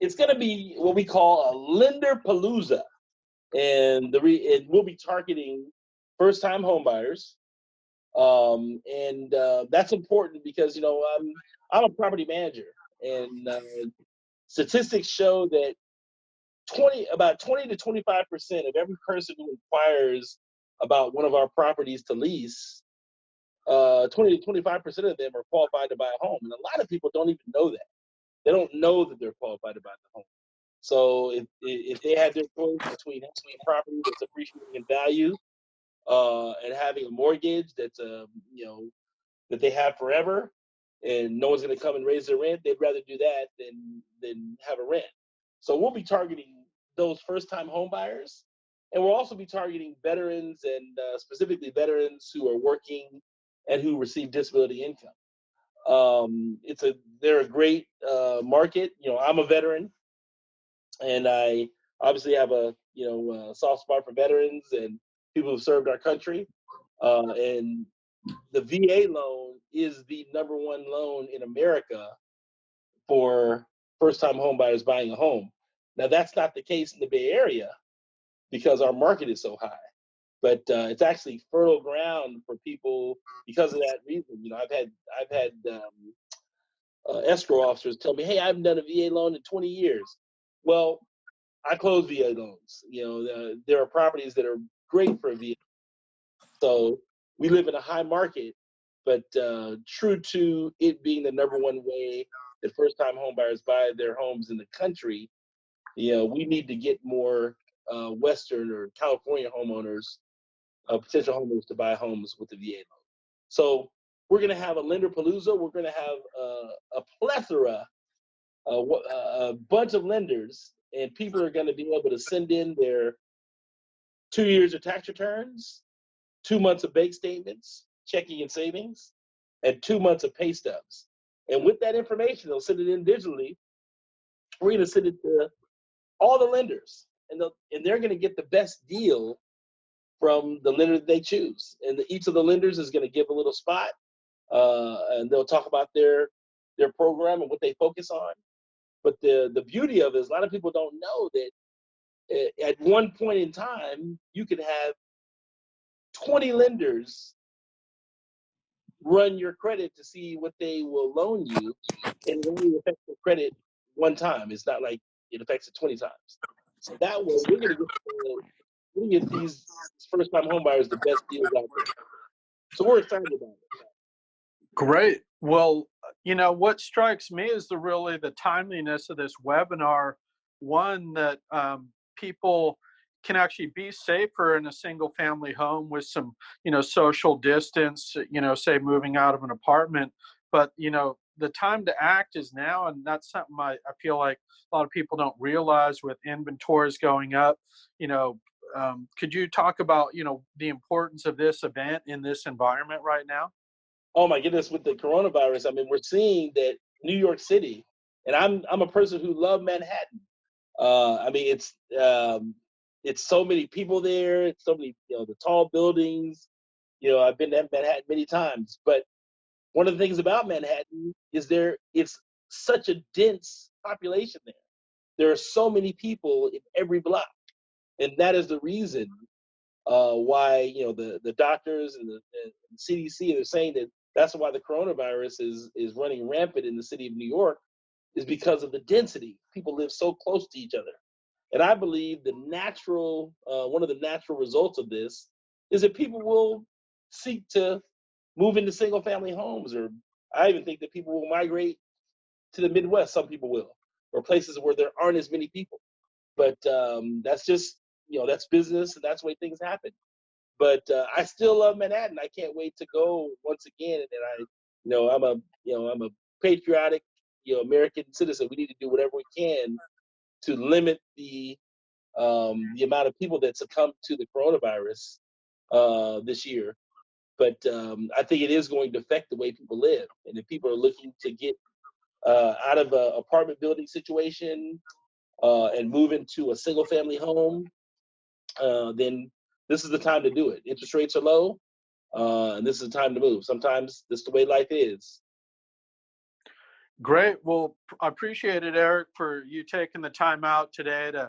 it's going to be what we call a lenderpoluza, and we'll be targeting first-time homebuyers. That's important because I'm a property manager, and statistics show that about 20 to 25% of every person who inquires about one of our properties to lease, 20 to 25% of them are qualified to buy a home, and a lot of people don't even know that. They don't know that they're qualified to buy the home. So if they had their choice between having a property that's appreciating in value and having a mortgage that's that they have forever, and no one's going to come and raise their rent, they'd rather do that than have a rent. So we'll be targeting those first-time home buyers, and we'll also be targeting veterans and specifically veterans who are working and who receive disability income. They're a great market. I'm a veteran, and I obviously have a soft spot for veterans and people who've served our country. And the VA loan is the number one loan in America for first-time home buyers buying a home. Now, that's not the case in the Bay Area because our market is so high. But it's actually fertile ground for people because of that reason. I've had escrow officers tell me, "Hey, I haven't done a VA loan in 20 years." Well, I close VA loans. There are properties that are great for a VA. So we live in a high market, but true to it being the number one way that first-time homebuyers buy their homes in the country, we need to get more Western or California homeowners, potential homeowners, to buy homes with the VA loan. So we're going to have a lenderpalooza. We're going to have a plethora, a bunch of lenders, and people are going to be able to send in their 2 years of tax returns, 2 months of bank statements, checking and savings, and 2 months of pay stubs. And with that information, they'll send it in digitally. We're going to send it to all the lenders, and they're going to get the best deal from the lender that they choose. And each of the lenders is going to give a little spot, and they'll talk about their program and what they focus on. But the beauty of it is a lot of people don't know that at one point in time, you could have 20 lenders run your credit to see what they will loan you, and it only affects your credit one time. It's not like it affects it 20 times. So that way, we're going to get these first-time homebuyers the best deals out there. So we're excited about it. Great. Well, what strikes me is really the timeliness of this webinar. One, that people can actually be safer in a single family home with some, social distance, say moving out of an apartment. But, the time to act is now. And that's something I feel like a lot of people don't realize with inventories going up. Could you talk about, the importance of this event in this environment right now? Oh my goodness, with the coronavirus, I mean, we're seeing that New York City, and I'm a person who loves Manhattan. I mean, it's so many people there. It's so many, the tall buildings. I've been to Manhattan many times, but one of the things about Manhattan is it's such a dense population there. There are so many people in every block, and that is the reason why the doctors and the CDC are saying that that's why the coronavirus is running rampant in the city of New York, is because of the density. People live so close to each other. And I believe one of the natural results of this is that people will seek to move into single family homes, or I even think that people will migrate to the Midwest. Some people will, or places where there aren't as many people. But that's just, that's business, and that's the way things happen. But I still love Manhattan. I can't wait to go once again. And I'm a patriotic, American citizen. We need to do whatever we can to limit the amount of people that succumb to the coronavirus this year. But I think it is going to affect the way people live. And if people are looking to get out of an apartment building situation and move into a single family home, then this is the time to do it. Interest rates are low, and this is the time to move. Sometimes this is the way life is. Great. Well, I appreciate it, Eric, for you taking the time out today to